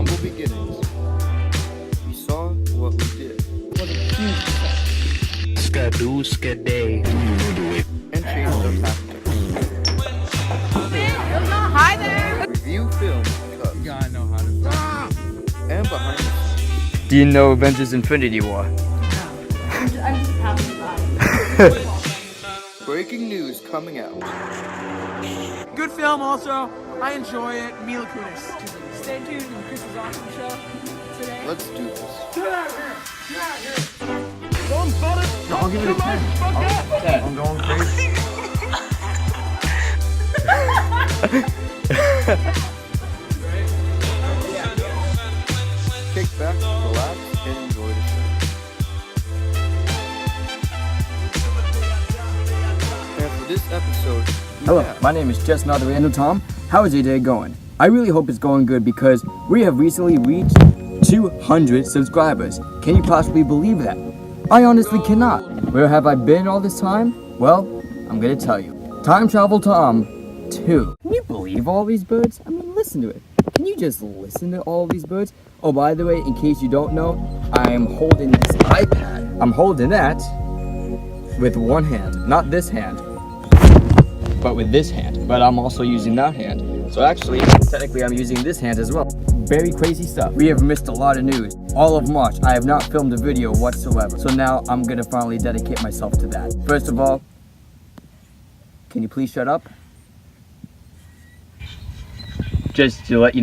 humble beginnings, we saw what we did. Was a huge success. Skadoo, skaday. And changed our tactics. Hi there. Review film cuts. You gotta know how to. And behind the scenes. Do you know Avengers Infinity War? I'm just passing by. Breaking news coming out. Good film, also. I enjoy it. Mila Kunis. Stay tuned to the Chris is Awesome Show today. Let's do this. I'll give it a 10. I'm going crazy. Kick back, relax, and enjoy the show. And for this episode, Hello, my name is Just Another Random Tom. How is your day going? I really hope it's going good because we have recently reached 200 subscribers. Can you possibly believe that? I honestly cannot. Where have I been all this time? Well, I'm gonna tell you. Time Travel Tom 2. Can you believe all these birds? I mean, listen to it. Can you just listen to all these birds? Oh, by the way, in case you don't know, I am holding this iPad. I'm holding that with one hand, not this hand, but with this hand. But I'm also using that hand. So actually, technically, I'm using this hand as well. Very crazy stuff. We have missed a lot of news. All of March, I have not filmed a video whatsoever. So now I'm gonna finally dedicate myself to that. First of all, can you please shut up? Just to let you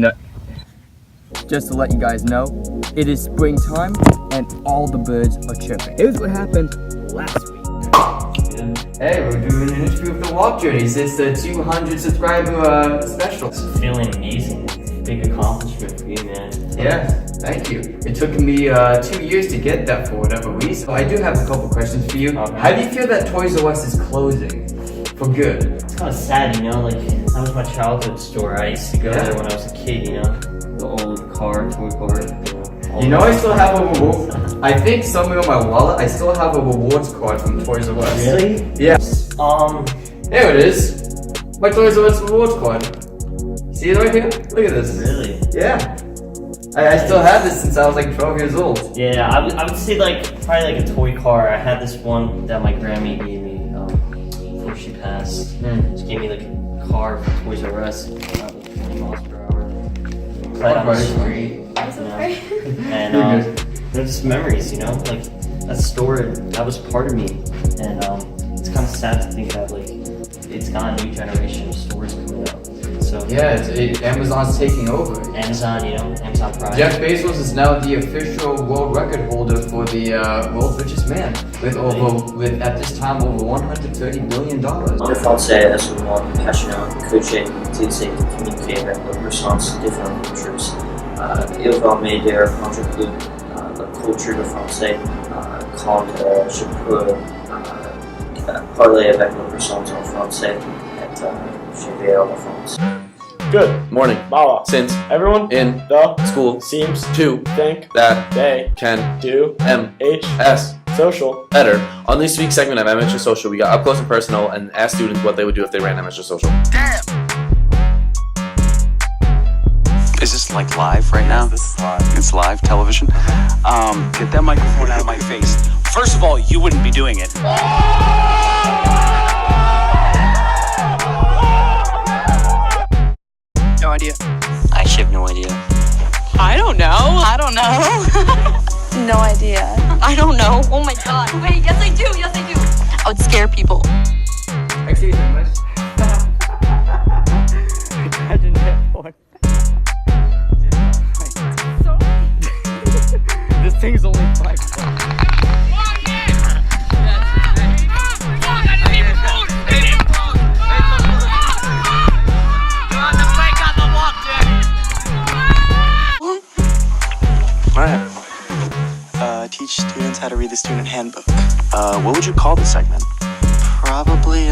guys know, it is springtime and all the birds are chirping. Here's what happened last week. Hey, we're doing an interview with the Walk Journeys. It's the 200 subscriber special. Feeling amazing. Big accomplishment for you, man. Yeah, thank you. It took me 2 years to get that for whatever reason. I do have a couple questions for you. Okay. How do you feel that Toys R Us is closing for good? It's kind of sad, you know, like, that was my childhood store. I used to go there when I was a kid, you know, the old toy car, You know, I still have a reward. I think somewhere in my wallet, I still have a rewards card from Toys R Us. Really? Yeah. There it is. My Toys R Us rewards card. See it right here? Look at this. Really? Yeah. I still have this since I was like 12 years old. Yeah, I would say, like, probably like a toy car. I had this one that my Grammy gave me before she passed. She gave me like a car from Toys R Us, 20 miles per hour. Played on the street. And they're just memories, you know, like that store, that was part of me, and it's kind of sad to think that like it's got a new generation of stores coming up. So Yeah, Amazon's taking over. Amazon, you know, Amazon Prime. Jeff Bezos is now the official world record holder for the world's richest man, with at this time over $130 billion. Le français est un mot passionnant que j'ai utilisé pour communiquer avec les personnes de différentes cultures. Il va m'aider à comprendre la culture du français quand je peux parler avec les personnes en français et je vais à la France. Good morning, Bawa. since Everyone in the school seems to think that they can do MS social. better. On this week's segment of MHS Social, we got up close and personal and asked students what they would do if they ran MHS Social. Is this like live right now? It's live television. Get that microphone out of my face. First of all, you wouldn't be doing it. No idea. I have no idea. I don't know. No idea. I don't know. Oh my god. Wait, yes I do. I would scare people. Excuse me, miss. Imagine that one. This thing's only 5 bucks. Teach students how to read the student handbook. What would you call the segment? Probably,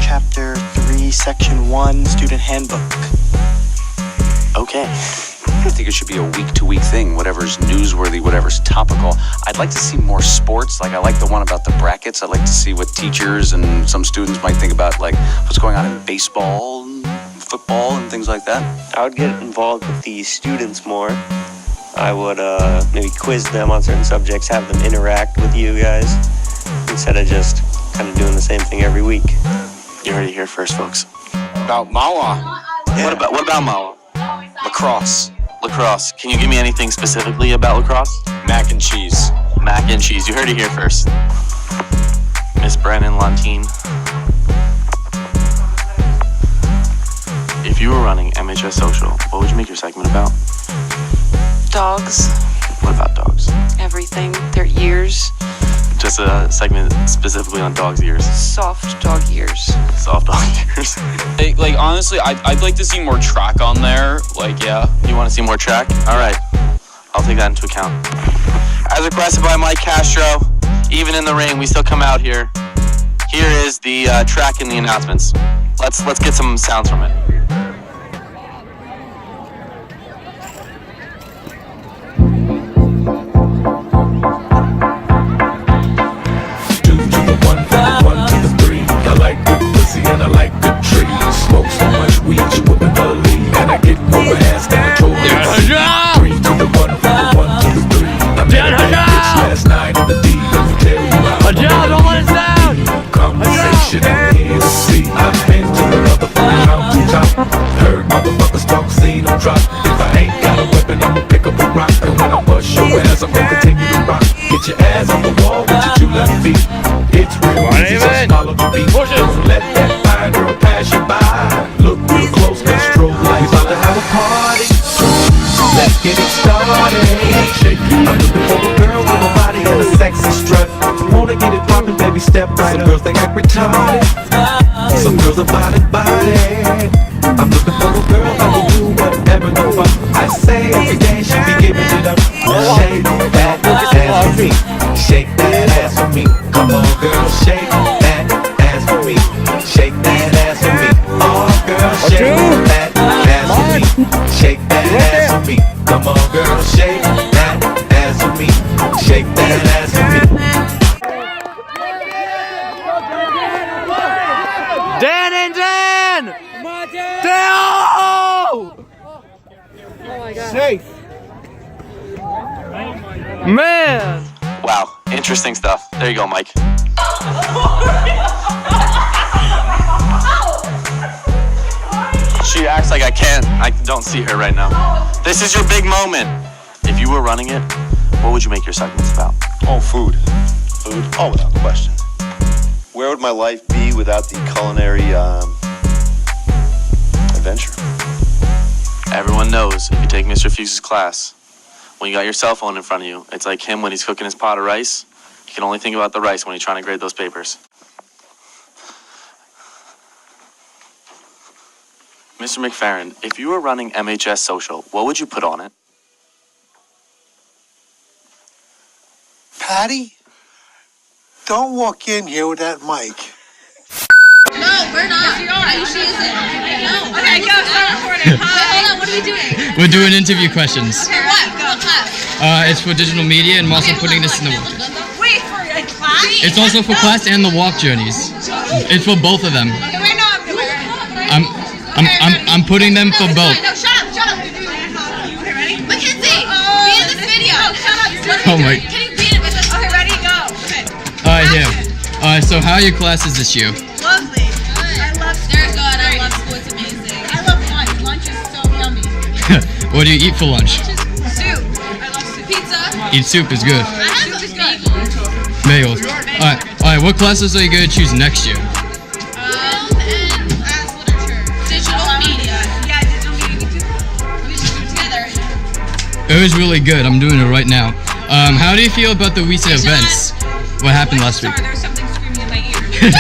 Chapter 3, Section 1, Student Handbook. Okay. I think it should be a week-to-week thing, whatever's newsworthy, whatever's topical. I'd like to see more sports, like I like the one about the brackets. I'd like to see what teachers and some students might think about, like, what's going on in baseball, football and things like that? I would get involved with the students more. I would maybe quiz them on certain subjects, have them interact with you guys, instead of just kind of doing the same thing every week. You heard it here first, folks. About Mawa. Yeah. What about Mawa? Lacrosse. Lacrosse. Can you give me anything specifically about lacrosse? Mac and cheese. Mac and cheese. You heard it here first. Miss Brennan Lantine. If you were running MHS Social, what would you make your segment about? Dogs. What about dogs? Everything. Their ears. Just a segment specifically on dogs' ears. Soft dog ears. Soft dog ears. Like honestly, I'd like to see more track on there. Like, yeah. You want to see more track? All right. I'll take that into account. As requested by Mike Castro, even in the rain, we still come out here. Here is the track and the announcements. Let's get some sounds from it. And I like good trees. Smoke so much weed you wouldn't believe. And I get more ass than a toy. 3 to the 1, from the 1 to the 3. I met a bad bitch last night in the D. Let me tell you how don't let us down. Conversation and here to see. I've been to the motherfucking mountaintop. Heard motherfuckers talk, seen them drop. If I ain't got a weapon, I'ma pick up a rock. And when I bust your ass, I'm gonna continue to rock. Get your ass on the wall with your 2 left feet. It's real easy, just follow the beat. Don't let that fine girl pass you by. Look real close, cause strobe light. We about to have a party. Let's get it started. I'm looking for a girl with a body and a sexy strut. Wanna get it poppin', baby, step right up. Some girls think act retarded. Some girls are body. I'm looking for a girl that will do whatever the fuck I say. Every day she be giving it up. Shake that ass for me. Shake that ass for me. Come on, girl, shake that ass for me. Shake that ass for me. Oh, girl, shake that ass for me. Shake that ass for me. Come on, girl, shake that ass for me. Shake that ass for me. Dan and Dan! Dan! Oh my God. Safe. Man! Wow, interesting stuff. There you go, Mike. She acts like I don't see her right now. This is your big moment. If you were running it, what would you make your segments about? Oh, food. Food? Oh, without question. Where would my life be without the culinary adventure? Everyone knows if you take Mr. Fuchs's class, when you got your cell phone in front of you, it's like him when he's cooking his pot of rice. He can only think about the rice when he's trying to grade those papers. Mr. McFerrin, if you were running MHS Social, what would you put on it? Patty, don't walk in here with that mic. No, we're not. Yes, you are. She isn't. No. Okay, go. Start recording. Hi. Hold on. What are we doing? We're doing interview questions. Okay, what? Go. Class. It's for digital media, and I'm also putting this in the walk. Wait, for a class? It's also for class and the walk journeys. It's for both of them. Okay, wait, no, I'm putting them for both. No, shut up. Okay, ready? Mackenzie, be in this video. Oh, shut up. Oh my. Can you be in it with us? Okay, ready? Go. Okay. Alright, here. So how are your classes this year? Lovely. I love school. They're good. I love school. It's amazing. I love lunch. Lunch is so yummy. What do you eat for lunch? Soup. I love soup. Pizza. Eat soup is good. Soup is good. Bagels. Alright, what classes are you going to choose next year? And as literature. Digital media. Yeah, digital media. We should do it together. It was really good. I'm doing it right now. How do you feel about the recent events? What happened last week? Sorry, there's something screaming in my ear.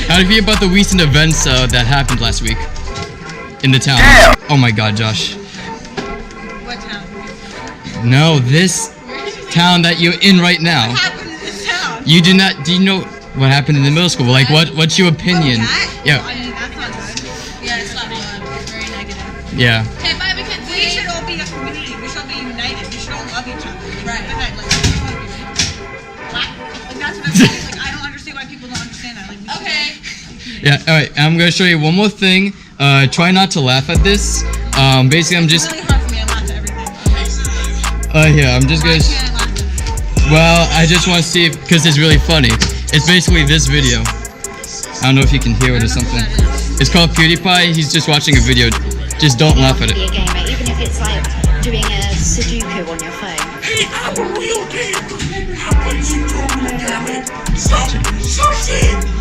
How do you feel about the recent events that happened last week in the town? Oh my God, Josh. What town? No, this town that you're in right now. What happened in this town? You do not. Do you know what happened in the middle school? Like, what's your opinion? Yeah. I mean, that's not good. Yeah, it's not good. It's very negative. Yeah. Okay, bye, Mackenzie. We should all be a community. We should all be united. We should all love each other. Right. Like, that's what I'm saying. Like, I don't understand why people don't understand that. Like, okay. Yeah. All right. I'm gonna show you one more thing. Try not to laugh at this. Basically, I'm just. It's really hard for me to laugh at everything. Yeah, I'm just gonna. Well, I just want to see if, because it's really funny. It's basically this video. I don't know if you can hear it or something. It's called PewDiePie. He's just watching a video. Just don't laugh at it. Be a gamer, even if it's like doing a Sudoku on your phone. Hey, I'm a real gamer. I play Sudoku, damn it. Something.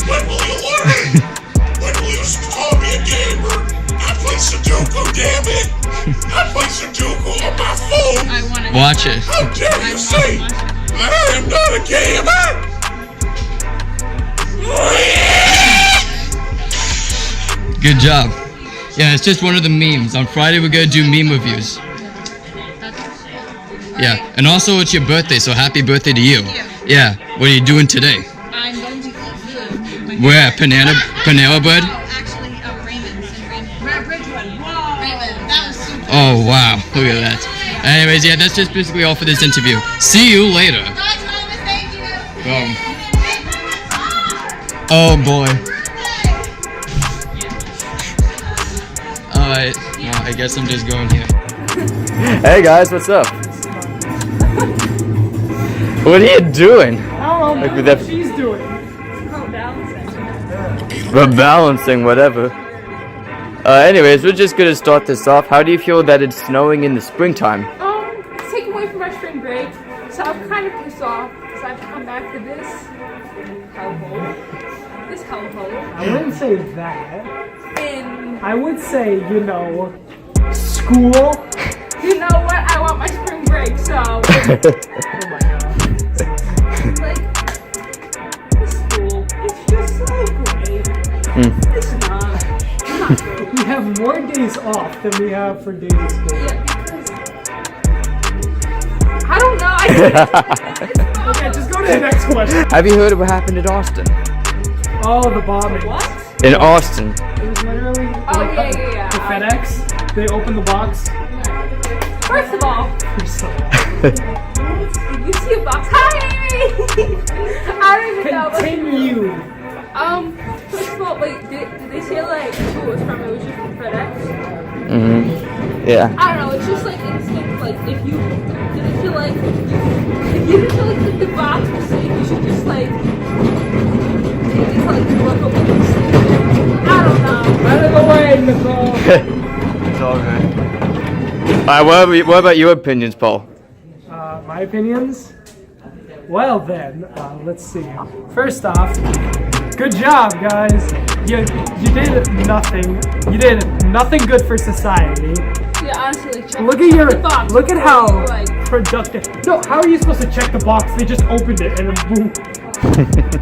When will you learn? When will you call me a gamer? I play Sudoku, damn it. I play Sudoku on my phone. Watch it. How dare you say that I am not a gamer? Good job. Yeah, it's just one of the memes. On Friday, we're gonna do meme reviews. Yeah, and also it's your birthday, so happy birthday to you. Yeah, what are you doing today? I'm going to eat food. Where? Panera Bread? Actually, Raymond's in Ridgewood. Raymond, that was super. Oh, wow. Look at that. Anyways, yeah, that's just basically all for this interview. See you later. Bye, Thomas, thank you. Boom. Oh, boy. Alright, well, I guess I'm just going here. Hey guys, what's up? What are you doing? I don't know. Like with that- What she's doing. We're balancing, whatever. Anyways, we're just gonna start this off. How do you feel that it's snowing in the springtime? It's taken away from my spring break, so I'm kind of pissed off because I have to come back to this hellhole. This hellhole. I wouldn't say that. And I would say, school. you know what? I want my spring break, so. Oh my god. Like, this school, it's just so great. It's not. It's not good. We have more days off than we have for days of school. Yeah, because I don't know. Okay, just go to the next question. Have you heard of what happened in Austin? Oh, the bombing. What? In Austin. It was literally yeah. the FedEx. They opened the box. First of all, did you see a box? Hi, Amy! I don't even know. Continue. First of all, wait, did they say like who it was from? It was just from FedEx? Yeah. I don't know, it's just like instinct, like if you didn't feel like the box was safe, you should just like take it to like the local police station. I don't know. Out of the way, Nicole. It's all good. Alright, what about your opinions, Paul? My opinions? Well then, let's see. First off, good job, guys. You did nothing. You did nothing good for society. Yeah, honestly, check Look the box. look at how Like, productive. No, how are you supposed to check the box? They just opened it and then boom.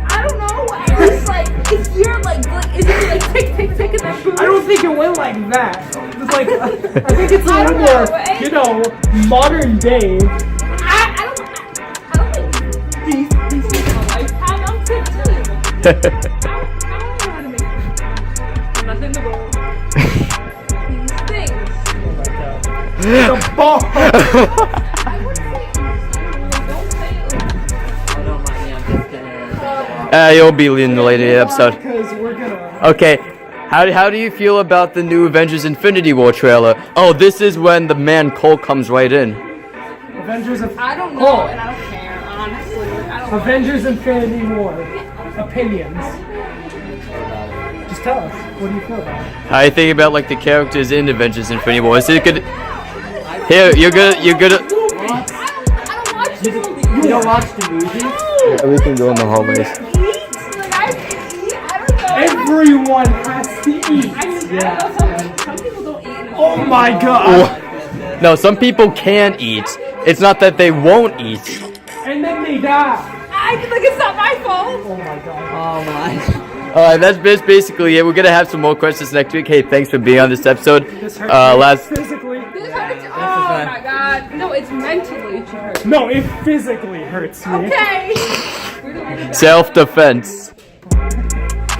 I don't know. It's like if you're like is it like tick and then boom? I don't think it went like that. It's like I think it's a little more, modern day. I don't think these people are lifetime. I'm 15. I don't know how to make it. I'm nothing to roll. These things. The ball. I would say don't say it. You'll be in the later episode. Because we're gonna. Okay, how do you feel about the new Avengers Infinity War trailer? Oh, this is when the man Cole comes right in. Avengers of. I don't know, and I don't care, honestly. I don't Avengers Infinity War. Opinions. Just tell us. What do you feel about it? How do you think about like the characters in Avengers Infinity War? Is it good? Here, you're gonna. I don't watch the movie. You don't watch the movie? Yeah, we can go in the hallways. Like, I don't know. Everyone has to eat. Yeah. Some people don't eat. Oh my god. No, some people can eat. It's not that they won't eat. And then they die. Like it's not my fault. Oh my god. Oh my. Alright, that's basically it. We're gonna have some more questions next week. Hey, thanks for being on this episode. This hurts physically. This hurts. Oh my god. No, it's mentally it hurts. No, it physically hurts me. Okay. Self-defense.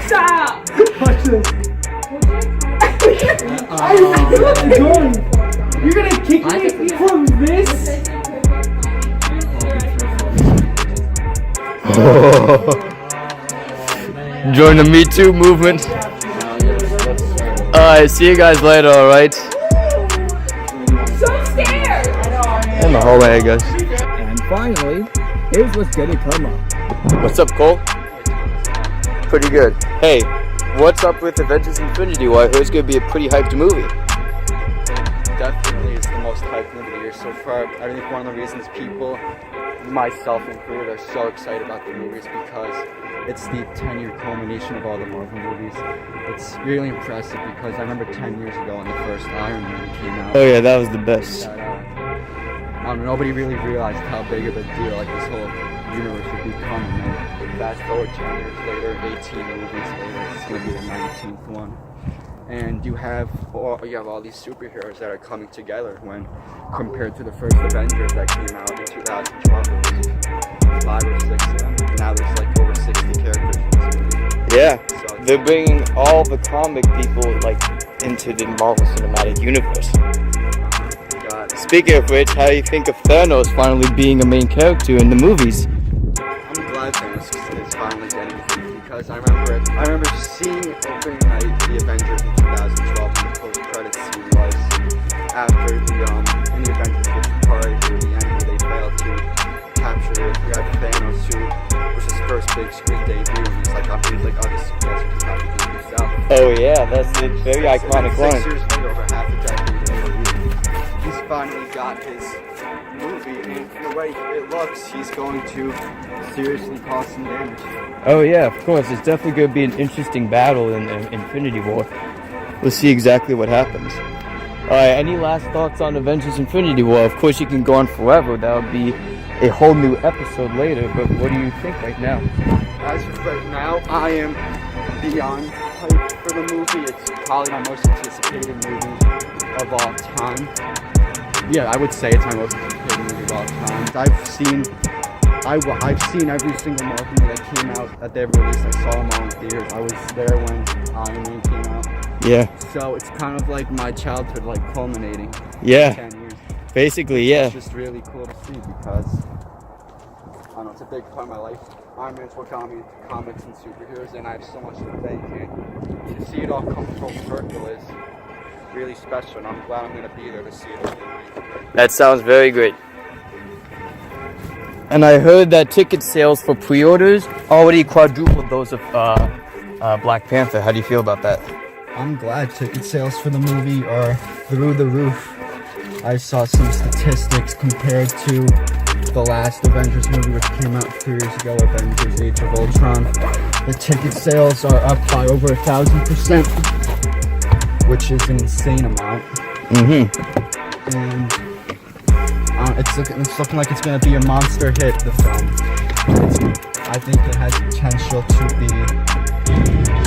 Stop. Watch this. You're gonna kick me from this? Join the Me Too movement. Alright, see you guys later, alright? So scared. In the hallway, I guess. And finally, here's what's gonna come up. What's up, Cole? Pretty good. Hey, what's up with Avengers Infinity War? I heard it's gonna be a pretty hyped movie. Definitely is the most hyped movie of the year so far. I think one of the reasons people, myself included, are so excited about the movie is because it's the 10-year culmination of all the Marvel movies. It's really impressive because I remember 10 years ago when the first Iron Man came out. Oh yeah, that was the best. Nobody really realized how big of a deal like this whole universe would become. And then fast forward 10 years later, 18 movies later, it's going to be the 19th one. And you have all these superheroes that are coming together when compared to the first Avengers that came out in 2012. There was 5 or 6 of them. Now there's like over 60 characters in this movie. Yeah, they're bringing all the comic people like into the Marvel Cinematic Universe. Speaking of which, how do you think of Thanos finally being a main character in the movies? I'm glad Thanos is finally getting it because I remember seeing opening night the Avengers in 2012 when the post-credits scene was after the Avengers which party to the end where they failed to capture it. You had Thanos who was his first big screen debut and he's like, oh, this guess you just have to do it yourself. Oh yeah, that's a very iconic line. 6 years later, over half a decade later, he's finally got his movie, and the way it looks, he's going to seriously cause some damage. Oh yeah, of course. It's definitely going to be an interesting battle in Infinity War. Let's see exactly what happens. Alright, any last thoughts on Avengers Infinity War? Of course you can go on forever. That would be a whole new episode later, but what do you think right now? As of right now, I am beyond hyped for the movie. It's probably my most anticipated movie of all time. Yeah, I would say it's my most anticipated movie of all time. I've seen every single Marvel movie that came out that they've released. I saw them all in theaters. I was there when Iron Man came out. Yeah. So it's kind of like my childhood, like culminating. Yeah. 10 years. Basically, yeah. It's just really cool to see because I don't know, it's a big part of my life. Iron Man's what got me into comics and superheroes, and I have so much to thank. And to see it all come full circle is really special, and I'm glad I'm going to be there to see it. That sounds very great. And I heard that ticket sales for pre-orders already quadrupled those of Black Panther. How do you feel about that? I'm glad ticket sales for the movie are through the roof. I saw some statistics compared to the last Avengers movie, which came out 3 years ago, Avengers Age of Ultron. The ticket sales are up by over 1,000%, which is an insane amount. Mm-hmm. And it's looking like it's going to be a monster hit, the film. I think it has potential to be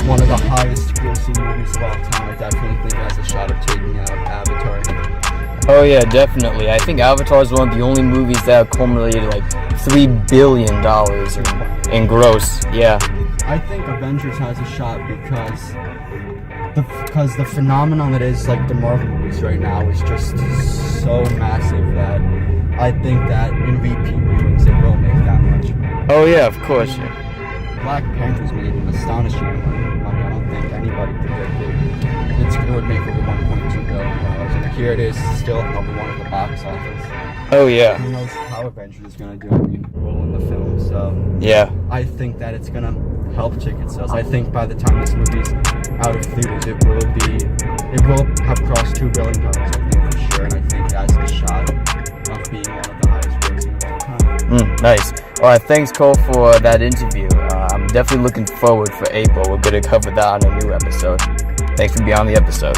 one of the highest grossing movies of all time. I definitely think it has a shot of taking out Avatar. Oh yeah, definitely. I think Avatar is one of the only movies that have culminated like $3 billion in gross. Yeah. I think Avengers has a shot because the phenomenon that is like the Marvel movies right now is just so massive that I think that in repeat viewings it will make that much money. Oh yeah, of course. Yeah. Black Panther's made an astonishing amount of money. I don't think anybody predicted it would make over $1.2 billion. And here it is, still number 1 at the box office. Oh yeah. Who knows how Avengers is going to do? I mean, role in the film, so yeah. I think that it's going to help ticket sales. I think by the time this movie's out of theaters, it will have crossed $2 billion. I think for sure, and I think it has a shot of being one of the highest grossing of all time. Nice. All right, thanks Cole for that interview. I'm definitely looking forward for April. We're going to cover that on a new episode. Thanks for being on the episode.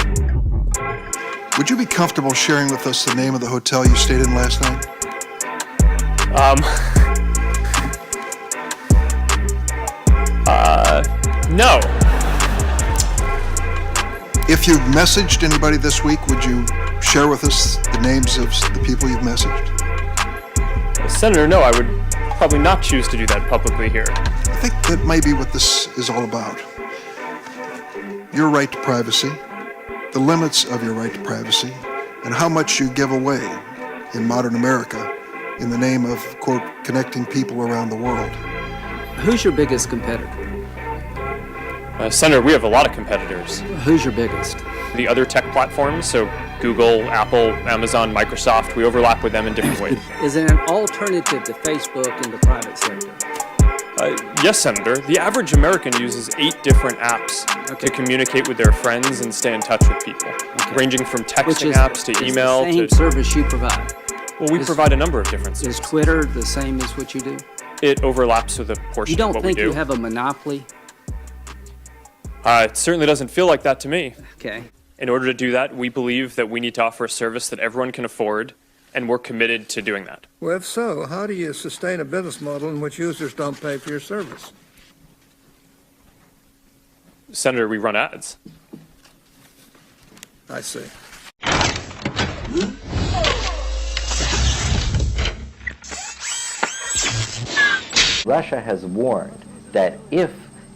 Would you be comfortable sharing with us the name of the hotel you stayed in last night? No. If you've messaged anybody this week, would you share with us the names of the people you've messaged? Senator, no, I would probably not choose to do that publicly here. I think that may be what this is all about. Your right to privacy, the limits of your right to privacy, and how much you give away in modern America in the name of, quote, connecting people around the world. Who's your biggest competitor? Senator, we have a lot of competitors. Who's your biggest? The other tech platforms, so Google, Apple, Amazon, Microsoft, we overlap with them in different ways. Is there an alternative to Facebook in the private sector? Yes, Senator. The average American uses 8 different apps to communicate with their friends and stay in touch with people, ranging from texting apps to email the same service you provide. Well, we provide a number of different services. Is Twitter the same as what you do? It overlaps with a portion of what we do. You don't think you have a monopoly? It certainly doesn't feel like that to me. Okay. In order to do that, we believe that we need to offer a service that everyone can afford, and we're committed to doing that. Well, if so, how do you sustain a business model in which users don't pay for your service? Senator, we run ads. I see. Russia has warned that if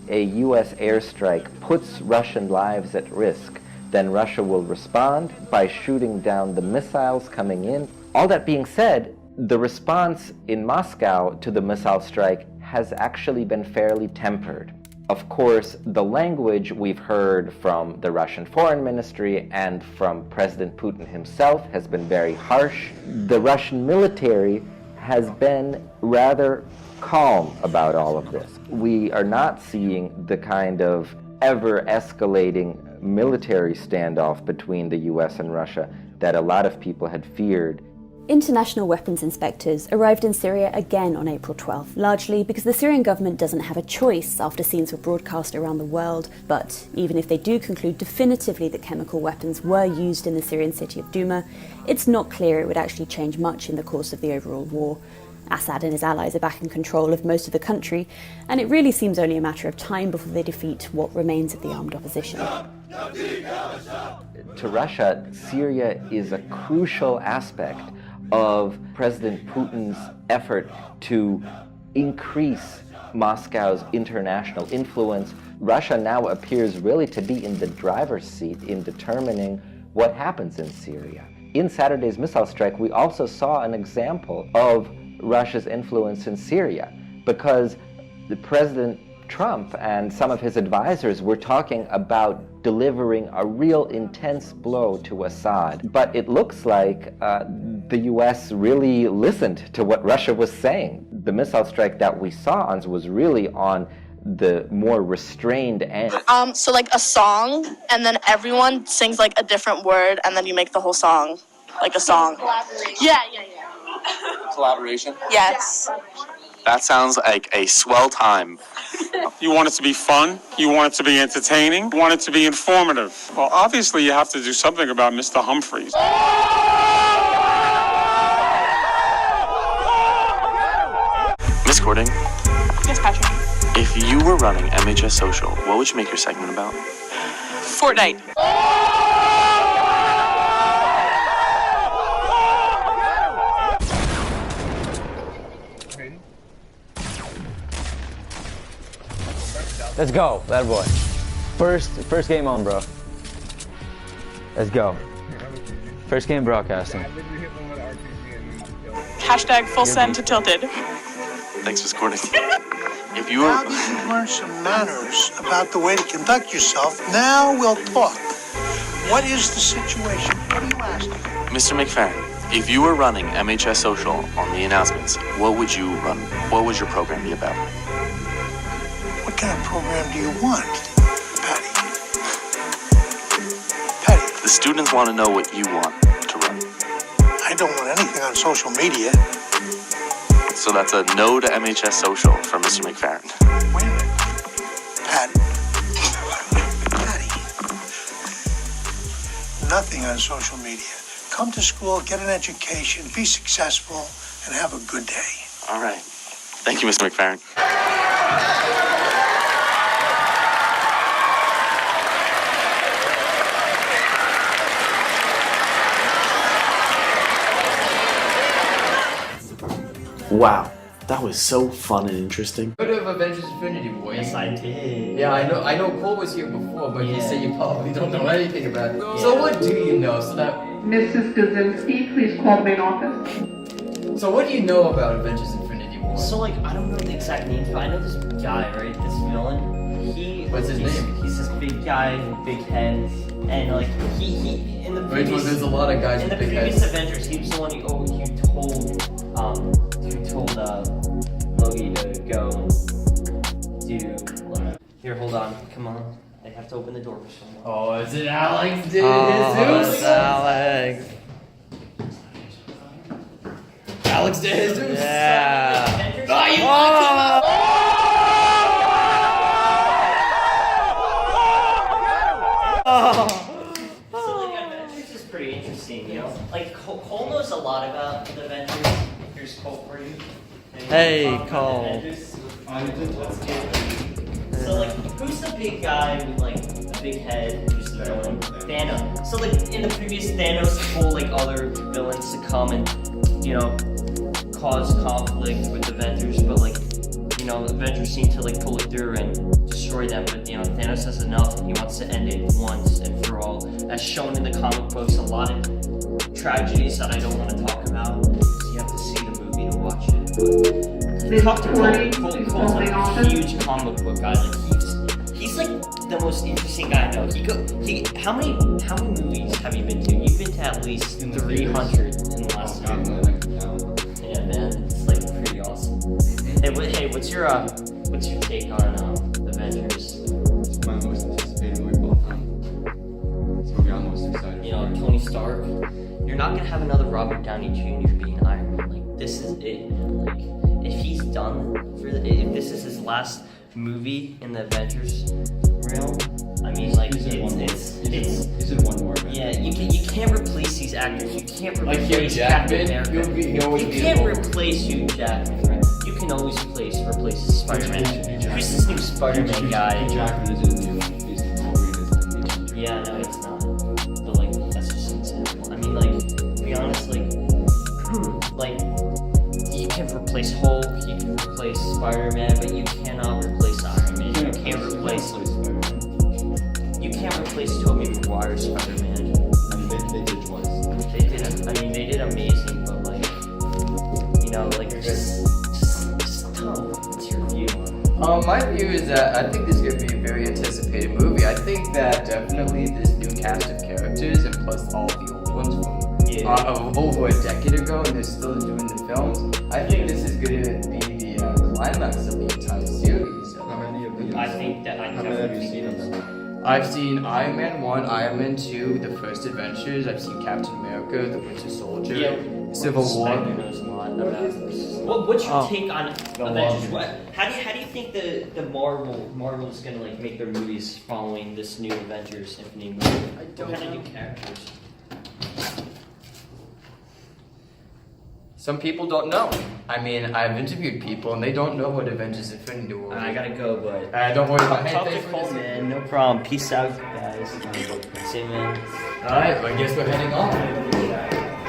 a U.S. airstrike puts Russian lives at risk, then Russia will respond by shooting down the missiles coming in. All that being said, the response in Moscow to the missile strike has actually been fairly tempered. Of course, the language we've heard from the Russian Foreign Ministry and from President Putin himself has been very harsh. The Russian military has been rather calm about all of this. We are not seeing the kind of ever-escalating military standoff between the US and Russia that a lot of people had feared. International weapons inspectors arrived in Syria again on April 12th, largely because the Syrian government doesn't have a choice after scenes were broadcast around the world. But even if they do conclude definitively that chemical weapons were used in the Syrian city of Douma, it's not clear it would actually change much in the course of the overall war. Assad and his allies are back in control of most of the country, and it really seems only a matter of time before they defeat what remains of the armed opposition. To Russia, Syria is a crucial aspect of President Putin's effort to increase Moscow's international influence. Russia now appears really to be in the driver's seat in determining what happens in Syria. In Saturday's missile strike, we also saw an example of Russia's influence in Syria, because the President Trump and some of his advisors were talking about delivering a real intense blow to Assad. But it looks like the US really listened to what Russia was saying. The missile strike that we saw was really on the more restrained end. So like a song, and then everyone sings like a different word, and then you make the whole song like a song. Yeah. Collaboration? Yes. That sounds like a swell time. You want it to be fun, you want it to be entertaining, you want it to be informative. Well, obviously you have to do something about Mr. Humphreys. Miss Gordon, Yes, Patrick. if you were running MHS Social, what would you make your segment about? Fortnite. Let's go, that boy. First game on, bro. Let's go. First game broadcasting. Hashtag full send to Tilted. Thanks, Miss Gordon. If you were... Now that you've learned some manners about the way to conduct yourself, now we'll talk. What is the situation? What are you asking? Mr. McFerrin, if you were running MHS Social on the announcements, what would you run? What would your program be about? What kind of program do you want, Patty? The students want to know what you want to run. I don't want anything on social media. So that's a no to MHS Social from Mr. McFerrin. Wait a minute. Patty. Nothing on social media. Come to school, get an education, be successful, and have a good day. All right. Thank you, Mr. McFerrin. Wow, that was so fun and interesting. Heard of Avengers Infinity War? Yes, I did. Yeah, I know Cole was here before, but he said you probably don't know anything about it. Yeah. So what do you know? So that Mrs. Kaczynski, please call the main office. So what do you know about Avengers Infinity War? So, like, I don't know the exact names, but I know this guy, right? This villain. What's his name? He's this big guy with big heads, and like he in the previous. There's a lot of guys in with the big previous heads. Avengers. He was the one who told Logie to go do. Here, hold on. Come on. They have to open the door for someone. Oh, is it Alex, dude? It's Alex. Alex De Jesus. Yeah. So like Avengers is pretty interesting, you know? Like Cole knows a lot about the Avengers. Here's Cole for you. Hey, Cole. So like, who's the big guy with like a big head? Who's the villain? Thanos. So like in the previous Thanos told like other villains to come and cause conflict with Avengers, but like Avengers seem to like pull it through and destroy them. But Thanos has enough and he wants to end it once and for all. As shown in the comic books, a lot of tragedies that I don't want to talk about. So you have to see the movie to watch it. Talk to Cole. Cole's like a huge comic book guy. Like he's like the most interesting guy I know. How many movies have you been to? You've been to at least 300 in the last year. Yeah, man, it's like pretty awesome. Hey, what's your take on Avengers? It's my most anticipated movie of all time. It's what I'm most excited for. Tony Stark. You're not gonna have another Robert Downey Jr. being Iron Man. Like this is it. Like if he's done if this is his last movie in the Avengers realm, I mean like he's in one more. Man. Yeah, you can't replace these actors. You can't replace Hugh Jackman. You can't replace Hugh Jackman. Right? You can always replace Spider-Man. Who's this new Spider-Man guy? Hugh Jackman is in the Beast of Wolverine is in the Yeah, no, it's not. But like that's just an example. I mean, like to be honest, like you can replace Hulk, you can replace Spider-Man, but you cannot replace Iron Man. You can't replace Tobey Maguire's Spider-Man. I mean, they did twice. They did amazing, but like just Tom, what's your view? My view is that I think this is going to be a very anticipated movie. I think that definitely this new cast of characters and plus all the old ones from over a decade ago, and they're still doing the films. I think this is going to be the climax of the entire series. How many of these? I think that How many have you seen of them? I've seen Iron Man 1, Iron Man 2, The First Adventures. I've seen Captain America, The Winter Soldier, Civil War. Knows a lot about this. What's your take on Avengers? How do you think the Marvel is gonna like make their movies following this new Avengers Infinity movie? What kind of new characters? Some people don't know. I mean, I've interviewed people and they don't know what Avengers Infinity War is. I gotta go, but don't worry about it. Talk to Cole, man. No problem. Peace out, guys. See you, man. Alright, well, I guess we're heading on.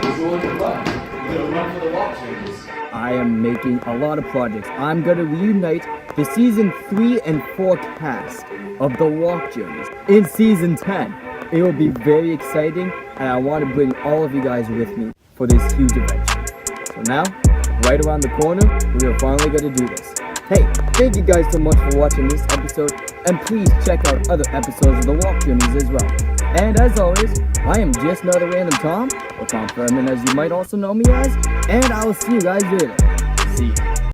We're going to run. We're going to run for the walk journeys. I am making a lot of projects. I'm going to reunite the season 3 and 4 cast of the Walk Journeys in season 10. It will be very exciting, and I want to bring all of you guys with me for this huge adventure. So now, right around the corner, we are finally going to do this. Hey, thank you guys so much for watching this episode, and please check out other episodes of the Walk Journeys as well. And as always, I am just another random Tom, or Tom Furman as you might also know me as, and I will see you guys later. See you.